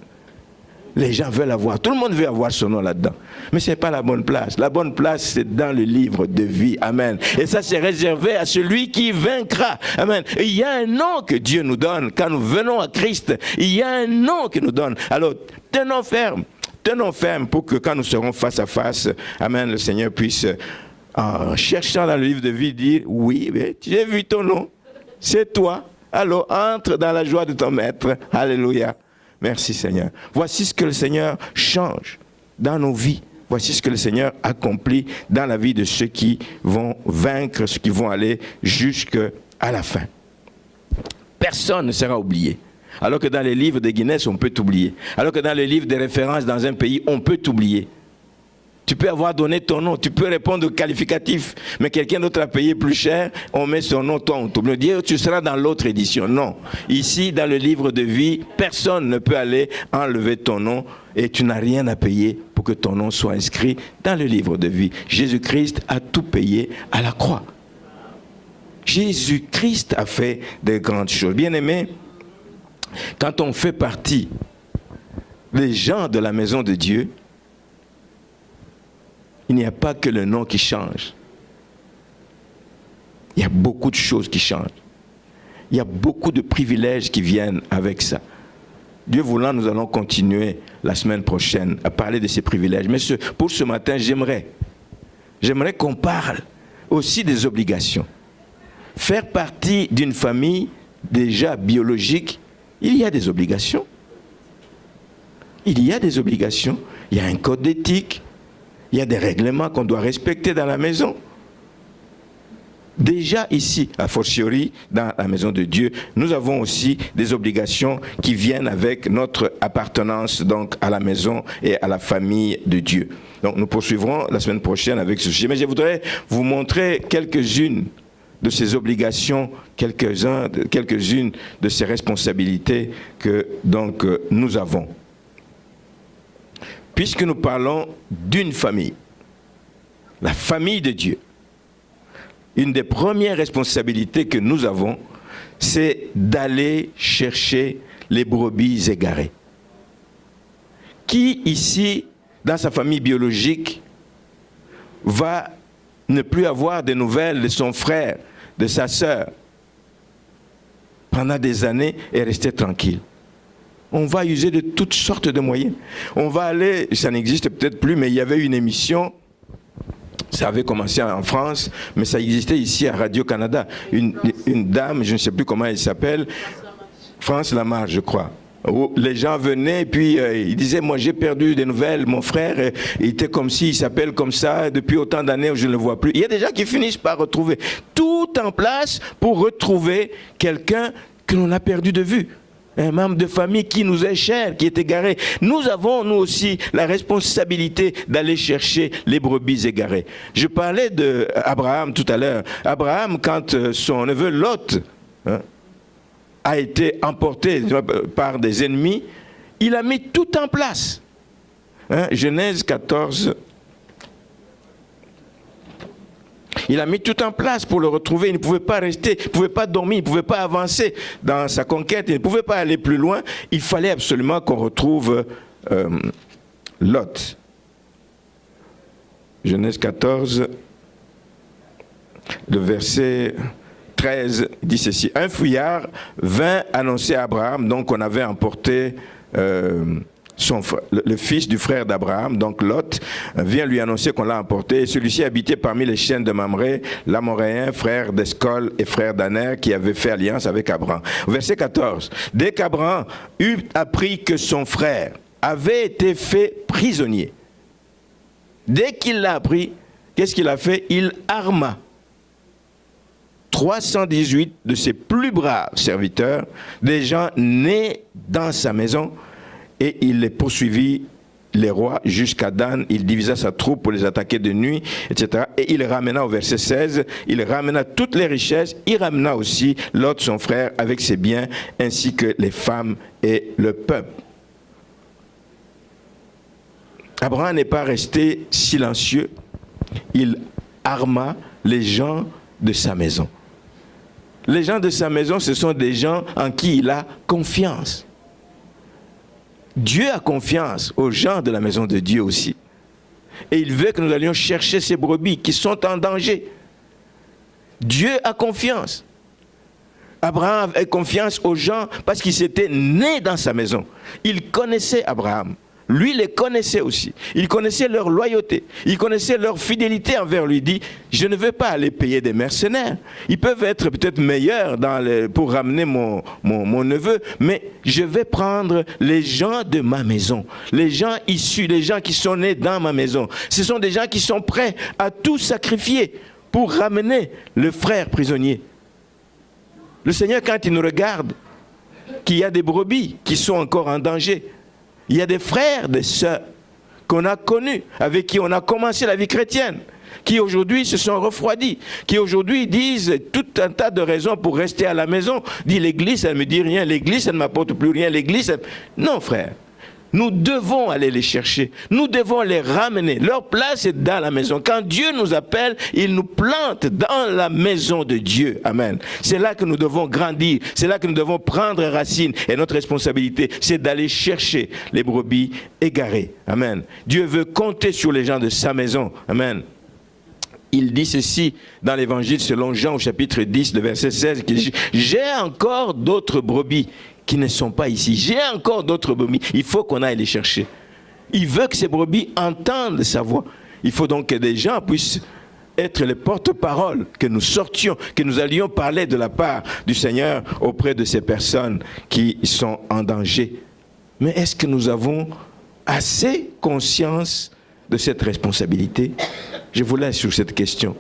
Les gens veulent avoir, tout le monde veut avoir son nom là-dedans. Mais ce n'est pas la bonne place. La bonne place, c'est dans le livre de vie. Amen. Et ça, c'est réservé à celui qui vaincra. Amen. Et il y a un nom que Dieu nous donne quand nous venons à Christ. Il y a un nom qu'il nous donne. Alors, tenons ferme pour que quand nous serons face à face, amen, le Seigneur puisse, en cherchant dans le livre de vie, dire, oui, j'ai vu ton nom. C'est toi. Alors, entre dans la joie de ton maître. Alléluia. Merci Seigneur. Voici ce que le Seigneur change dans nos vies. Voici ce que le Seigneur accomplit dans la vie de ceux qui vont vaincre, ceux qui vont aller jusqu'à la fin. Personne ne sera oublié. Alors que dans les livres de Guinness, on peut t'oublier. Alors que dans les livres de référence dans un pays, on peut t'oublier. Tu peux avoir donné ton nom, tu peux répondre au qualificatif, mais quelqu'un d'autre a payé plus cher, on met son nom, toi on t'oublie. Dire tu seras dans l'autre édition. Non. Ici, dans le livre de vie, personne ne peut aller enlever ton nom et tu n'as rien à payer pour que ton nom soit inscrit dans le livre de vie. Jésus-Christ a tout payé à la croix. Jésus-Christ a fait de grandes choses. Bien-aimés, quand on fait partie des gens de la maison de Dieu, il n'y a pas que le nom qui change. Il y a beaucoup de choses qui changent. Il y a beaucoup de privilèges qui viennent avec ça. Dieu voulant, nous allons continuer la semaine prochaine à parler de ces privilèges. Mais pour ce matin, j'aimerais qu'on parle aussi des obligations. Faire partie d'une famille déjà biologique, il y a des obligations. Il y a des obligations. Il y a un code d'éthique. Il y a des règlements qu'on doit respecter dans la maison. Déjà ici, a fortiori, dans la maison de Dieu, nous avons aussi des obligations qui viennent avec notre appartenance donc, à la maison et à la famille de Dieu. Donc nous poursuivrons la semaine prochaine avec ce sujet. Mais je voudrais vous montrer quelques-unes de ces obligations, quelques-unes de ces responsabilités que donc, nous avons. Puisque nous parlons d'une famille, la famille de Dieu, une des premières responsabilités que nous avons, c'est d'aller chercher les brebis égarées. Qui ici, dans sa famille biologique, va ne plus avoir de nouvelles de son frère, de sa sœur, pendant des années et rester tranquille? On va user de toutes sortes de moyens. On va aller, ça n'existe peut-être plus, mais il y avait une émission, ça avait commencé en France, mais ça existait ici à Radio-Canada. Une dame, je ne sais plus comment elle s'appelle, France Lamarche, je crois. Où les gens venaient et puis ils disaient, moi j'ai perdu des nouvelles, mon frère il était comme ci, il s'appelle comme ça, depuis autant d'années où je ne le vois plus. Il y a des gens qui finissent par retrouver tout en place pour retrouver quelqu'un que l'on a perdu de vue. Un membre de famille qui nous est cher, qui est égaré. Nous avons, nous aussi, la responsabilité d'aller chercher les brebis égarées. Je parlais d'Abraham tout à l'heure. Abraham, quand son neveu Lot a été emporté par des ennemis, il a mis tout en place. Genèse 14. Il a mis tout en place pour le retrouver. Il ne pouvait pas rester, il ne pouvait pas dormir, il ne pouvait pas avancer dans sa conquête, il ne pouvait pas aller plus loin. Il fallait absolument qu'on retrouve Lot. Genèse 14, le verset 13 dit ceci. Un fuyard vint annoncer à Abraham, donc on avait emporté le fils du frère d'Abraham, donc Lot, vient lui annoncer qu'on l'a emporté. Et celui-ci habitait parmi les chaînes de Mamré, l'Amoréen, frère d'Escol et frère d'Aner, qui avait fait alliance avec Abraham. Verset 14. Dès qu'Abraham eut appris que son frère avait été fait prisonnier, dès qu'il l'a appris, qu'est-ce qu'il a fait? Il arma 318 de ses plus braves serviteurs, des gens nés dans sa maison, et il les poursuivit, les rois, jusqu'à Dan. Il divisa sa troupe pour les attaquer de nuit, etc. Et il ramena, au verset 16, il ramena toutes les richesses. Il ramena aussi Lot, son frère, avec ses biens, ainsi que les femmes et le peuple. Abraham n'est pas resté silencieux. Il arma les gens de sa maison. Les gens de sa maison, ce sont des gens en qui il a confiance. Dieu a confiance aux gens de la maison de Dieu aussi. Et il veut que nous allions chercher ces brebis qui sont en danger. Dieu a confiance. Abraham a confiance aux gens parce qu'ils étaient nés dans sa maison. Il connaissait Abraham. Lui les connaissait aussi. Il connaissait leur loyauté. Il connaissait leur fidélité envers lui. Il dit, je ne veux pas aller payer des mercenaires. Ils peuvent être peut-être meilleurs pour ramener mon neveu, mais je vais prendre les gens de ma maison. Les gens issus, les gens qui sont nés dans ma maison. Ce sont des gens qui sont prêts à tout sacrifier pour ramener le frère prisonnier. Le Seigneur, quand il nous regarde, qu'il y a des brebis qui sont encore en danger, il y a des frères, des sœurs qu'on a connus, avec qui on a commencé la vie chrétienne, qui aujourd'hui se sont refroidis, qui aujourd'hui disent tout un tas de raisons pour rester à la maison. Dit l'église, elle ne me dit rien, l'église, elle ne m'apporte plus rien, l'église... Non, frère. Nous devons aller les chercher. Nous devons les ramener. Leur place est dans la maison. Quand Dieu nous appelle, il nous plante dans la maison de Dieu. Amen. C'est là que nous devons grandir. C'est là que nous devons prendre racine. Et notre responsabilité, c'est d'aller chercher les brebis égarées. Amen. Dieu veut compter sur les gens de sa maison. Amen. Il dit ceci dans l'évangile selon Jean au chapitre 10, le verset 16, qu'il dit « J'ai encore d'autres brebis qui ne sont pas ici. J'ai encore d'autres brebis. » Il faut qu'on aille les chercher. Il veut que ces brebis entendent sa voix. Il faut donc que des gens puissent être les porte-parole, que nous sortions, que nous allions parler de la part du Seigneur auprès de ces personnes qui sont en danger. Mais est-ce que nous avons assez conscience de cette responsabilité? Je vous laisse sur cette question.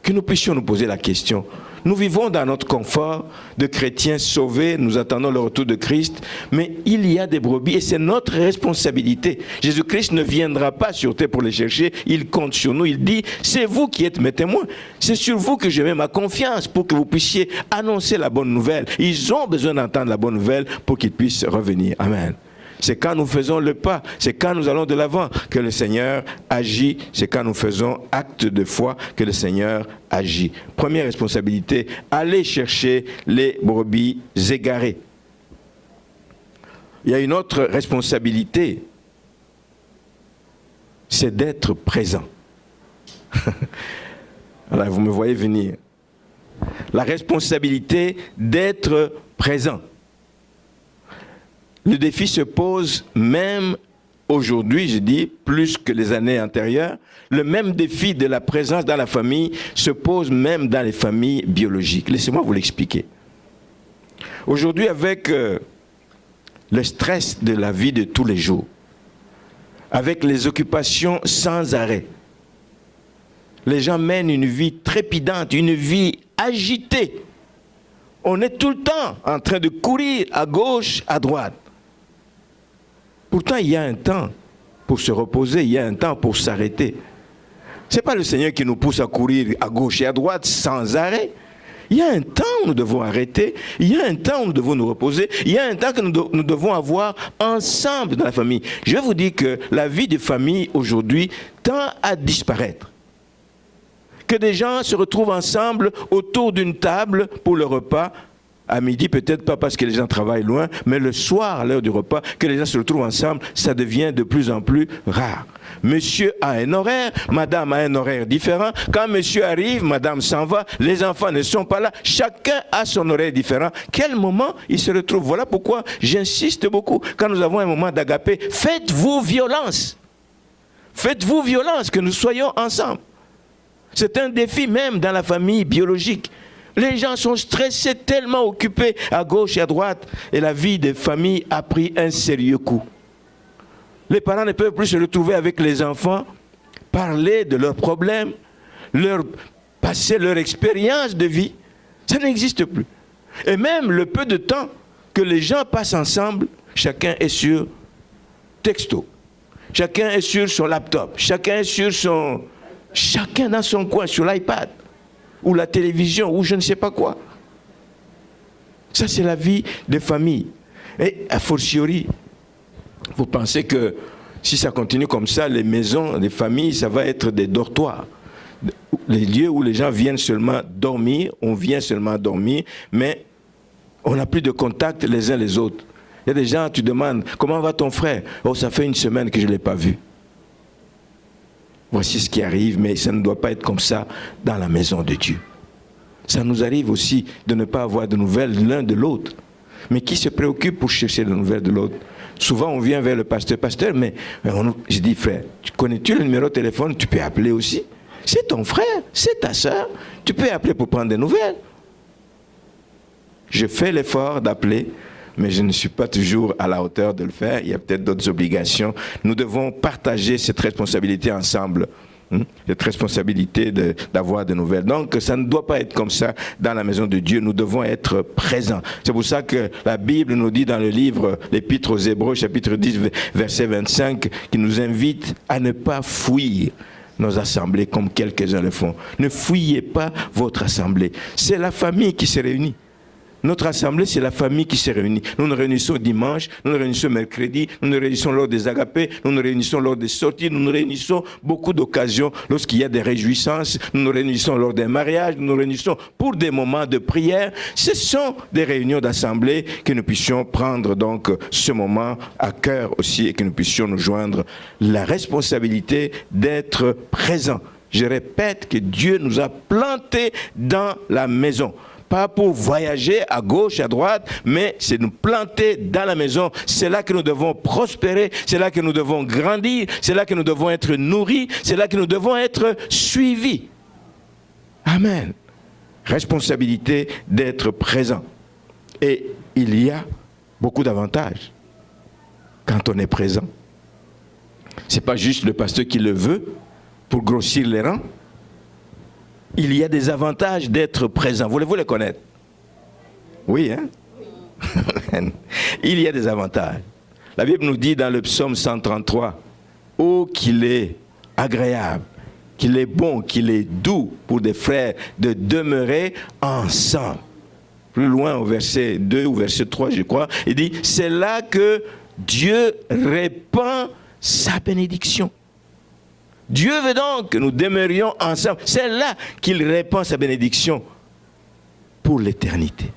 Que nous puissions nous poser la question. Nous vivons dans notre confort de chrétiens sauvés, nous attendons le retour de Christ, mais il y a des brebis et c'est notre responsabilité. Jésus-Christ ne viendra pas sur terre pour les chercher, il compte sur nous, il dit, c'est vous qui êtes mes témoins, c'est sur vous que je mets ma confiance pour que vous puissiez annoncer la bonne nouvelle. Ils ont besoin d'entendre la bonne nouvelle pour qu'ils puissent revenir. Amen. C'est quand nous faisons le pas, c'est quand nous allons de l'avant que le Seigneur agit, c'est quand nous faisons acte de foi que le Seigneur agit. Première responsabilité, aller chercher les brebis égarées. Il y a une autre responsabilité, c'est d'être présent. Alors, vous me voyez venir. La responsabilité d'être présent. Le défi se pose même aujourd'hui, je dis, plus que les années antérieures. Le même défi de la présence dans la famille se pose même dans les familles biologiques. Laissez-moi vous l'expliquer. Aujourd'hui, avec le stress de la vie de tous les jours, avec les occupations sans arrêt, les gens mènent une vie trépidante, une vie agitée. On est tout le temps en train de courir à gauche, à droite. Pourtant, il y a un temps pour se reposer, il y a un temps pour s'arrêter. Ce n'est pas le Seigneur qui nous pousse à courir à gauche et à droite sans arrêt. Il y a un temps où nous devons arrêter, il y a un temps où nous devons nous reposer, il y a un temps que nous devons avoir ensemble dans la famille. Je vais vous dire que la vie de famille aujourd'hui tend à disparaître. Que des gens se retrouvent ensemble autour d'une table pour le repas, à midi, peut-être pas parce que les gens travaillent loin, mais le soir, à l'heure du repas, que les gens se retrouvent ensemble, ça devient de plus en plus rare. Monsieur a un horaire, madame a un horaire différent. Quand monsieur arrive, madame s'en va, les enfants ne sont pas là. Chacun a son horaire différent. Quel moment il se retrouve? Voilà pourquoi j'insiste beaucoup. Quand nous avons un moment d'agapé, faites-vous violence. Faites-vous violence, que nous soyons ensemble. C'est un défi même dans la famille biologique. Les gens sont stressés, tellement occupés à gauche et à droite. Et la vie des familles a pris un sérieux coup. Les parents ne peuvent plus se retrouver avec les enfants, parler de leurs problèmes, leur passer leur expérience de vie. Ça n'existe plus. Et même le peu de temps que les gens passent ensemble, chacun est sur texto. Chacun est sur son laptop. Chacun est sur son... Chacun dans son coin, sur l'iPad. Ou la télévision, ou je ne sais pas quoi. Ça, c'est la vie de famille. Et a fortiori, vous pensez que si ça continue comme ça, les maisons, les familles, ça va être des dortoirs. Les lieux où les gens viennent seulement dormir, on vient seulement dormir, mais on n'a plus de contact les uns les autres. Il y a des gens, tu demandes, comment va ton frère? Oh, ça fait une semaine que je ne l'ai pas vu. Voici ce qui arrive, mais ça ne doit pas être comme ça dans la maison de Dieu. Ça nous arrive aussi de ne pas avoir de nouvelles l'un de l'autre. Mais qui se préoccupe pour chercher des nouvelles de l'autre? Souvent, on vient vers le pasteur. Pasteur, mais je dis, frère, connais-tu le numéro de téléphone? Tu peux appeler aussi. C'est ton frère, c'est ta soeur. Tu peux appeler pour prendre des nouvelles. Je fais l'effort d'appeler, mais je ne suis pas toujours à la hauteur de le faire. Il y a peut-être d'autres obligations. Nous devons partager cette responsabilité ensemble Cette responsabilité d'avoir des nouvelles. Donc, ça ne doit pas être comme ça dans la maison de Dieu. Nous devons être présents. C'est pour ça que la Bible nous dit dans le livre, l'Épître aux Hébreux, chapitre 10, verset 25, qui nous invite à ne pas fuir nos assemblées comme quelques-uns le font. Ne fuyez pas votre assemblée. C'est la famille qui se réunit. Notre assemblée, c'est la famille qui se réunit. Nous nous réunissons dimanche, nous nous réunissons mercredi, nous nous réunissons lors des agapés, nous nous réunissons lors des sorties, nous nous réunissons beaucoup d'occasions lorsqu'il y a des réjouissances, nous nous réunissons lors des mariages, nous nous réunissons pour des moments de prière. Ce sont des réunions d'assemblée que nous puissions prendre donc ce moment à cœur aussi et que nous puissions nous joindre la responsabilité d'être présents. Je répète que Dieu nous a plantés dans la maison. Pas pour voyager à gauche, à droite, mais c'est nous planter dans la maison. C'est là que nous devons prospérer, c'est là que nous devons grandir, c'est là que nous devons être nourris, c'est là que nous devons être suivis. Amen. Responsabilité d'être présent. Et il y a beaucoup d'avantages quand on est présent. Ce n'est pas juste le pasteur qui le veut pour grossir les rangs. Il y a des avantages d'être présent. Voulez-vous les connaître? Oui, hein? Il y a des avantages. La Bible nous dit dans le psaume 133, « Oh, qu'il est agréable, qu'il est bon, qu'il est doux pour des frères de demeurer ensemble. » Plus loin au verset 2 ou verset 3, je crois, il dit, « C'est là que Dieu répand sa bénédiction. » Dieu veut donc que nous demeurions ensemble. C'est là qu'il répand sa bénédiction pour l'éternité.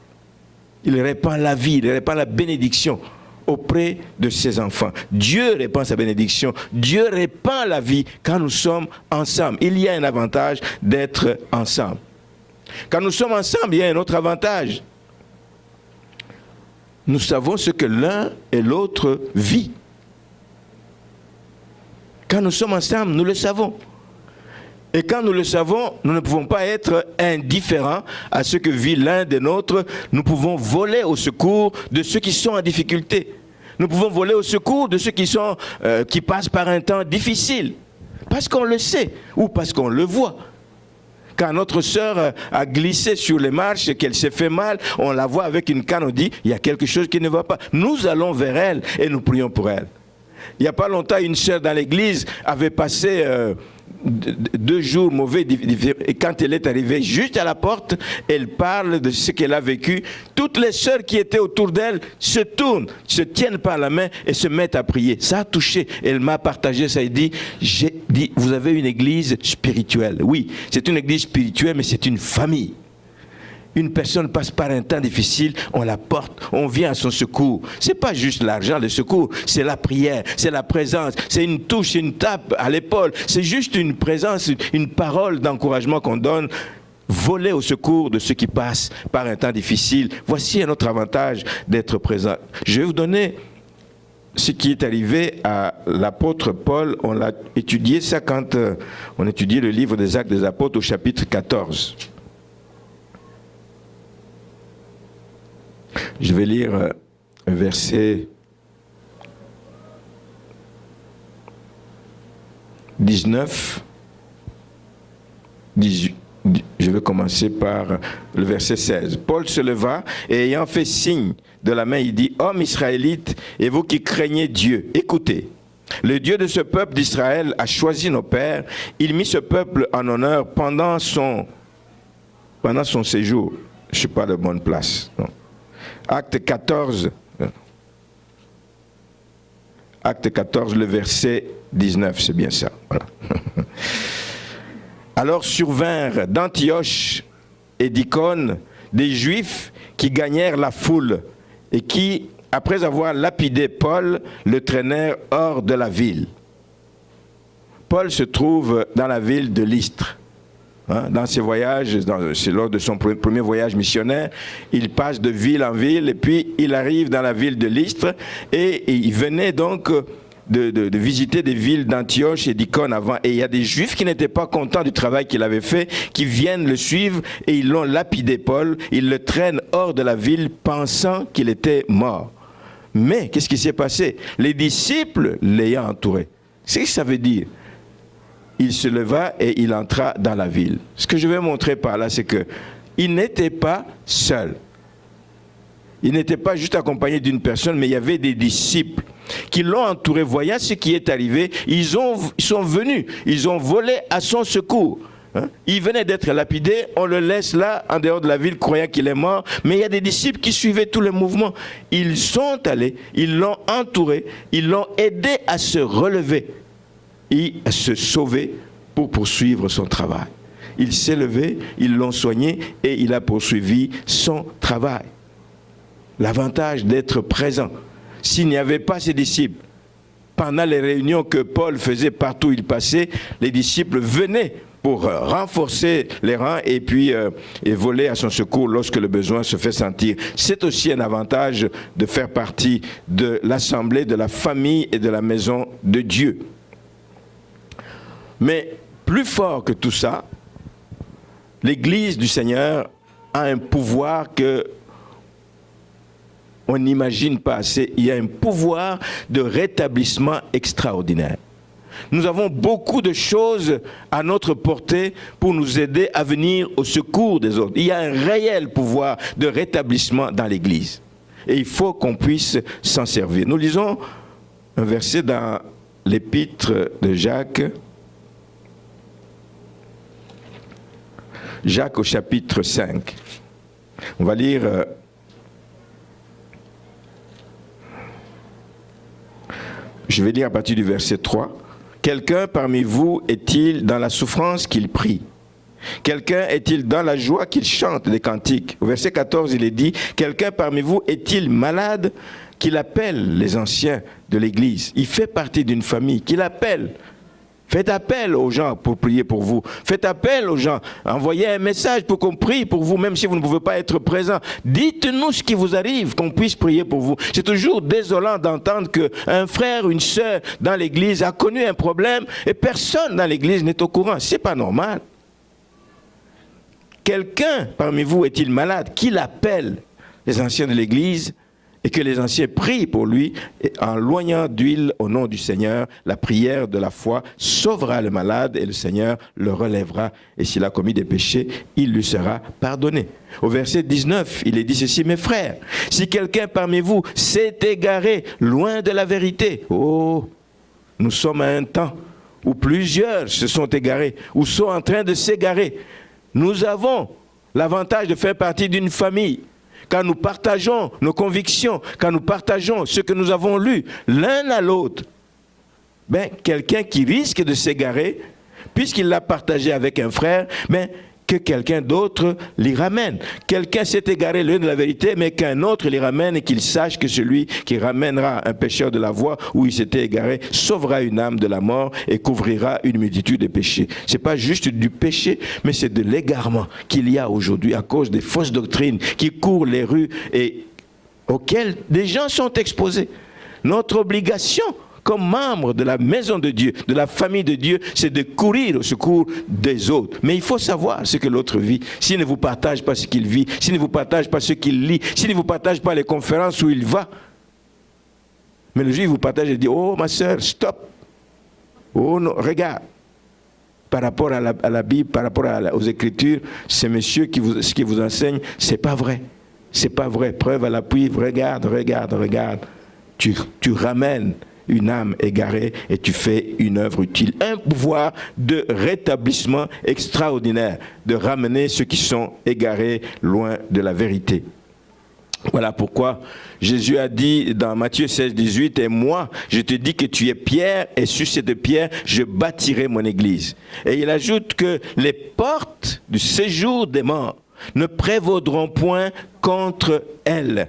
Il répand la vie, il répand la bénédiction auprès de ses enfants. Dieu répand sa bénédiction. Dieu répand la vie quand nous sommes ensemble. Il y a un avantage d'être ensemble. Quand nous sommes ensemble, il y a un autre avantage. Nous savons ce que l'un et l'autre vit. Quand nous sommes ensemble, nous le savons. Et quand nous le savons, nous ne pouvons pas être indifférents à ce que vit l'un des nôtres. Nous pouvons voler au secours de ceux qui sont en difficulté. Nous pouvons voler au secours de ceux qui passent par un temps difficile. Parce qu'on le sait ou parce qu'on le voit. Quand notre sœur a glissé sur les marches et qu'elle s'est fait mal, on la voit avec une canne, on dit, il y a quelque chose qui ne va pas. Nous allons vers elle et nous prions pour elle. Il n'y a pas longtemps, une sœur dans l'église avait passé 2 jours mauvais et quand elle est arrivée juste à la porte, elle parle de ce qu'elle a vécu. Toutes les sœurs qui étaient autour d'elle se tournent, se tiennent par la main et se mettent à prier. Ça a touché. Elle m'a partagé ça et dit, j'ai dit, vous avez une église spirituelle. Oui, c'est une église spirituelle, mais c'est une famille. Une personne passe par un temps difficile, on la porte, on vient à son secours. Ce n'est pas juste l'argent, le secours, c'est la prière, c'est la présence, c'est une touche, une tape à l'épaule. C'est juste une présence, une parole d'encouragement qu'on donne. Voler au secours de ceux qui passent par un temps difficile. Voici un autre avantage d'être présent. Je vais vous donner ce qui est arrivé à l'apôtre Paul. On l'a étudié ça quand on étudiait le livre des Actes des Apôtres au chapitre 14. Je vais lire un verset 19, 18. Je vais commencer par le verset 16. Paul se leva et ayant fait signe de la main, il dit, « Hommes israélites, et vous qui craignez Dieu, écoutez. Le Dieu de ce peuple d'Israël a choisi nos pères. Il mit ce peuple en honneur pendant son séjour. » Je ne suis pas de bonne place, non. Acte 14, le verset 19, c'est bien ça. Voilà. Alors survinrent d'Antioche et d'Icône des Juifs qui gagnèrent la foule et qui, après avoir lapidé Paul, le traînèrent hors de la ville. Paul se trouve dans la ville de Lystre. Dans ses voyages, c'est lors de son premier voyage missionnaire, il passe de ville en ville et puis il arrive dans la ville de Lystre et il venait donc de visiter des villes d'Antioche et d'Icône avant. Et il y a des Juifs qui n'étaient pas contents du travail qu'il avait fait, qui viennent le suivre et ils l'ont lapidé Paul, ils le traînent hors de la ville pensant qu'il était mort. Mais qu'est-ce qui s'est passé? Les disciples l'ayant entouré. C'est ce que ça veut dire. il se leva et il entra dans la ville. Ce que je vais montrer par là, c'est qu'il n'était pas seul. Il n'était pas juste accompagné d'une personne, mais il y avait des disciples qui l'ont entouré. Voyant ce qui est arrivé, ils sont venus, ils ont volé à son secours. Il venait d'être lapidé, on le laisse là, en dehors de la ville, croyant qu'il est mort. Mais il y a des disciples qui suivaient tous les mouvements. Ils sont allés, ils l'ont entouré, ils l'ont aidé à se relever et à se sauver pour poursuivre son travail. Il s'est levé, ils l'ont soigné et il a poursuivi son travail. L'avantage d'être présent. S'il n'y avait pas ces disciples, pendant les réunions que Paul faisait partout où il passait, les disciples venaient pour renforcer les rangs et puis et voler à son secours lorsque le besoin se fait sentir. C'est aussi un avantage de faire partie de l'assemblée, de la famille et de la maison de Dieu. Mais plus fort que tout ça, l'Église du Seigneur a un pouvoir que on n'imagine pas assez. Il y a un pouvoir de rétablissement extraordinaire. Nous avons beaucoup de choses à notre portée pour nous aider à venir au secours des autres. Il y a un réel pouvoir de rétablissement dans l'Église. Et il faut qu'on puisse s'en servir. Nous lisons un verset dans l'épître de Jacques. Jacques au chapitre 5. On va lire... Je vais lire à partir du verset 3. Quelqu'un parmi vous est-il dans la souffrance qu'il prie? Quelqu'un est-il dans la joie qu'il chante des cantiques? Au verset 14, il est dit, quelqu'un parmi vous est-il malade qu'il appelle les anciens de l'Église? Il fait partie d'une famille, qu'il appelle. Faites appel aux gens pour prier pour vous. Faites appel aux gens. Envoyez un message pour qu'on prie pour vous, même si vous ne pouvez pas être présent. Dites-nous ce qui vous arrive, qu'on puisse prier pour vous. C'est toujours désolant d'entendre qu'un frère, une sœur dans l'église a connu un problème et personne dans l'église n'est au courant. C'est pas normal. Quelqu'un parmi vous est-il malade? Qu'il appelle les anciens de l'église et que les anciens prient pour lui, en loignant d'huile au nom du Seigneur, la prière de la foi sauvera le malade et le Seigneur le relèvera. Et s'il a commis des péchés, il lui sera pardonné. Au verset 19, il est dit ceci, mes frères, si quelqu'un parmi vous s'est égaré loin de la vérité, oh, nous sommes à un temps où plusieurs se sont égarés, ou sont en train de s'égarer. Nous avons l'avantage de faire partie d'une famille. Quand nous partageons nos convictions, quand nous partageons ce que nous avons lu l'un à l'autre, ben, quelqu'un qui risque de s'égarer, puisqu'il l'a partagé avec un frère, ben, que quelqu'un d'autre l'y ramène. Quelqu'un s'est égaré loin de la vérité, mais qu'un autre l'y ramène et qu'il sache que celui qui ramènera un pécheur de la voie où il s'était égaré sauvera une âme de la mort et couvrira une multitude de péchés. Ce n'est pas juste du péché, mais c'est de l'égarement qu'il y a aujourd'hui à cause des fausses doctrines qui courent les rues et auxquelles des gens sont exposés. Notre obligation comme membre de la maison de Dieu, de la famille de Dieu, c'est de courir au secours des autres. Mais il faut savoir ce que l'autre vit. S'il ne vous partage pas ce qu'il vit, s'il ne vous partage pas ce qu'il lit, s'il ne vous partage pas les conférences où il va. Mais le jour où il vous partage et dit, oh ma soeur, stop. Oh non, regarde. Par rapport à la Bible, par rapport aux Écritures, ce monsieur ce qui vous enseigne, c'est pas vrai. C'est pas vrai. Preuve à l'appui, regarde. Tu ramènes une âme égarée et tu fais une œuvre utile. Un pouvoir de rétablissement extraordinaire, de ramener ceux qui sont égarés loin de la vérité. Voilà pourquoi Jésus a dit dans Matthieu 16, 18, « Et moi, je te dis que tu es Pierre, et sur cette pierre, je bâtirai mon église. » Et il ajoute que les portes du séjour des morts ne prévaudront point contre elle.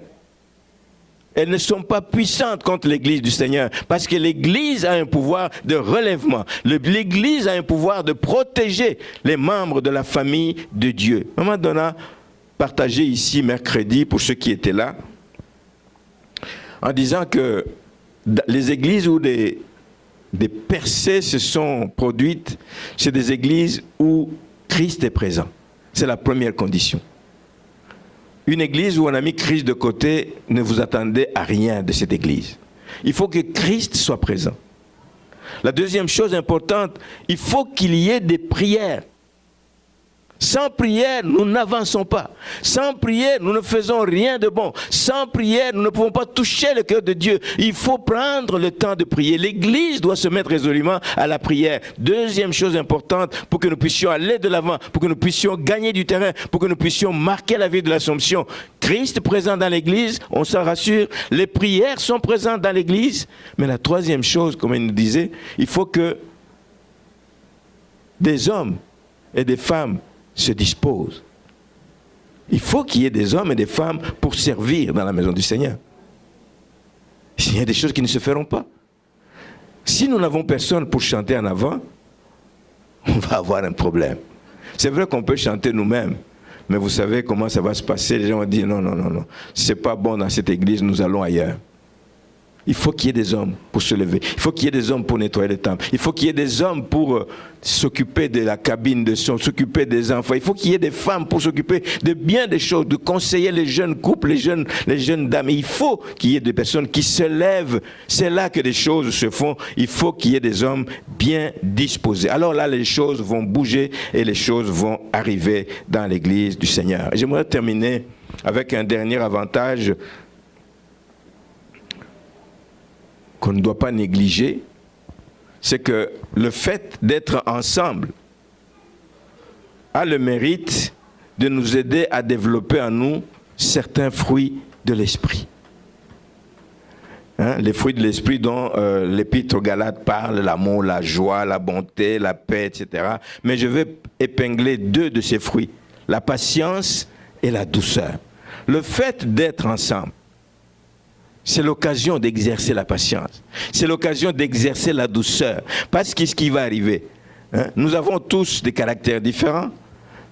Elles ne sont pas puissantes contre l'Église du Seigneur, parce que l'Église a un pouvoir de relèvement. L'Église a un pouvoir de protéger les membres de la famille de Dieu. Maman Donna partagé ici mercredi, pour ceux qui étaient là, en disant que les églises où des percées se sont produites, c'est des églises où Christ est présent. C'est la première condition. Une église où on a mis Christ de côté, ne vous attendez à rien de cette église. Il faut que Christ soit présent. La deuxième chose importante, il faut qu'il y ait des prières. Sans prière, nous n'avançons pas. Sans prière, nous ne faisons rien de bon. Sans prière, nous ne pouvons pas toucher le cœur de Dieu. Il faut prendre le temps de prier. L'Église doit se mettre résolument à la prière. Deuxième chose importante, pour que nous puissions aller de l'avant, pour que nous puissions gagner du terrain, pour que nous puissions marquer la vie de l'Assomption. Christ présent dans l'Église, on s'en rassure. Les prières sont présentes dans l'Église. Mais la troisième chose, comme il nous disait, il faut que des hommes et des femmes se disposent. Il faut qu'il y ait des hommes et des femmes pour servir dans la maison du Seigneur. Il y a des choses qui ne se feront pas. Si nous n'avons personne pour chanter en avant, on va avoir un problème. C'est vrai qu'on peut chanter nous-mêmes, mais vous savez comment ça va se passer. Les gens vont dire non, non, non, non, c'est pas bon dans cette église, nous allons ailleurs. Il faut qu'il y ait des hommes pour se lever. Il faut qu'il y ait des hommes pour nettoyer le temple. Il faut qu'il y ait des hommes pour s'occuper de la cabine de son, s'occuper des enfants. Il faut qu'il y ait des femmes pour s'occuper de bien des choses, de conseiller les jeunes couples, les jeunes dames. Et il faut qu'il y ait des personnes qui se lèvent. C'est là que des choses se font. Il faut qu'il y ait des hommes bien disposés. Alors là, les choses vont bouger et les choses vont arriver dans l'église du Seigneur. J'aimerais terminer avec un dernier avantage qu'on ne doit pas négliger, c'est que le fait d'être ensemble a le mérite de nous aider à développer en nous certains fruits de l'esprit. Les fruits de l'esprit dont l'Épître aux Galates parle, l'amour, la joie, la bonté, la paix, etc. Mais je vais épingler deux de ces fruits, la patience et la douceur. Le fait d'être ensemble, c'est l'occasion d'exercer la patience. C'est l'occasion d'exercer la douceur. Parce que ce qui va arriver, nous avons tous des caractères différents.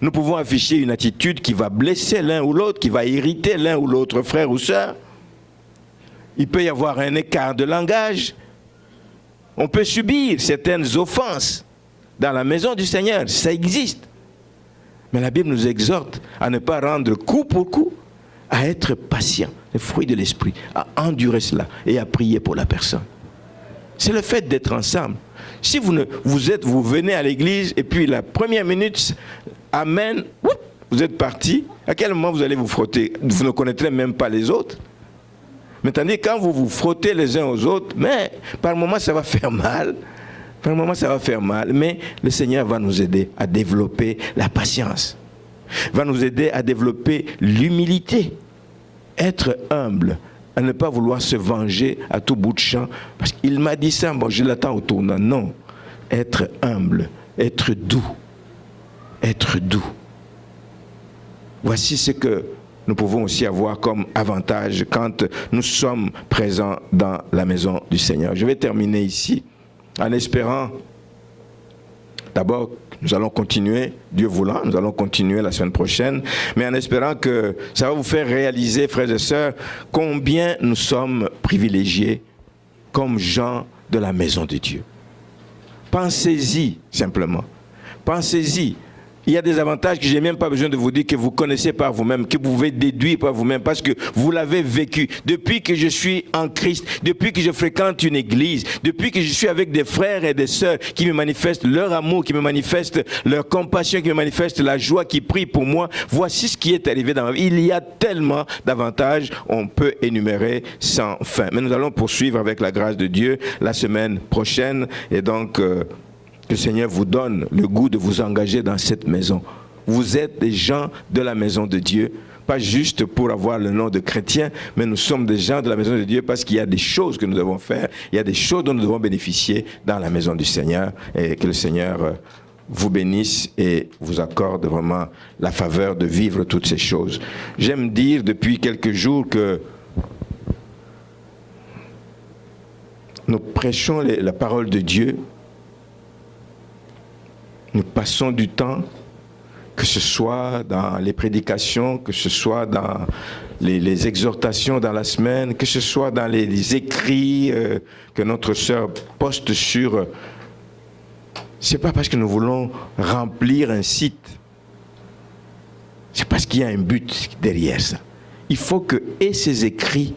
Nous pouvons afficher une attitude qui va blesser l'un ou l'autre, qui va irriter l'un ou l'autre frère ou sœur. Il peut y avoir un écart de langage. On peut subir certaines offenses dans la maison du Seigneur. Ça existe. Mais la Bible nous exhorte à ne pas rendre coup pour coup, à être patient, le fruit de l'esprit, à endurer cela et à prier pour la personne. C'est le fait d'être ensemble. Si vous venez à l'église et puis la première minute, amen, vous êtes parti, à quel moment vous allez vous frotter? Vous ne connaîtrez même pas les autres. Mais tandis quand vous vous frottez les uns aux autres, mais par moment ça va faire mal. Par moment ça va faire mal, mais le Seigneur va nous aider à développer la patience. Va nous aider à développer l'humilité, être humble, à ne pas vouloir se venger à tout bout de champ, parce qu'il m'a dit ça, bon je l'attends au tournant. Non, être humble, être doux, être doux. Voici ce que nous pouvons aussi avoir comme avantage quand nous sommes présents dans la maison du Seigneur. Je vais terminer ici en espérant, d'abord, nous allons continuer, Dieu voulant, nous allons continuer la semaine prochaine, mais en espérant que ça va vous faire réaliser, frères et sœurs, combien nous sommes privilégiés comme gens de la maison de Dieu. Pensez-y simplement, pensez-y. Il y a des avantages que je n'ai même pas besoin de vous dire, que vous connaissez par vous-même, que vous pouvez déduire par vous-même, parce que vous l'avez vécu. Depuis que je suis en Christ, depuis que je fréquente une église, depuis que je suis avec des frères et des sœurs qui me manifestent leur amour, qui me manifestent leur compassion, qui me manifestent la joie, qui prient pour moi, voici ce qui est arrivé dans ma vie. Il y a tellement d'avantages, on peut énumérer sans fin. Mais nous allons poursuivre avec la grâce de Dieu la semaine prochaine, et donc que le Seigneur vous donne le goût de vous engager dans cette maison. Vous êtes des gens de la maison de Dieu, pas juste pour avoir le nom de chrétien, mais nous sommes des gens de la maison de Dieu parce qu'il y a des choses que nous devons faire, il y a des choses dont nous devons bénéficier dans la maison du Seigneur, et que le Seigneur vous bénisse et vous accorde vraiment la faveur de vivre toutes ces choses. J'aime dire depuis quelques jours que nous prêchons la parole de Dieu. Nous passons du temps, que ce soit dans les prédications, que ce soit dans les exhortations dans la semaine, que ce soit dans les écrits que notre sœur poste sur... C'est pas parce que nous voulons remplir un site. C'est parce qu'il y a un but derrière ça. Il faut que et ces écrits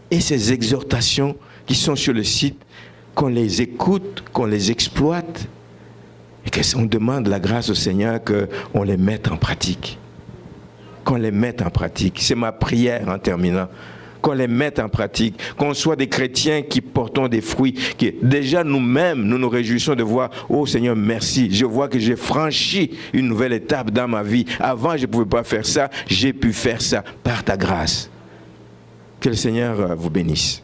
et ces exhortations qui sont sur le site qu'on les écoute, qu'on les exploite, et qu'on demande la grâce au Seigneur qu'on les mette en pratique. Qu'on les mette en pratique. C'est ma prière en terminant. Qu'on les mette en pratique, qu'on soit des chrétiens qui portons des fruits, qui déjà nous-mêmes, nous nous réjouissons de voir, oh Seigneur, merci, je vois que j'ai franchi une nouvelle étape dans ma vie. Avant, je ne pouvais pas faire ça, j'ai pu faire ça par ta grâce. Que le Seigneur vous bénisse.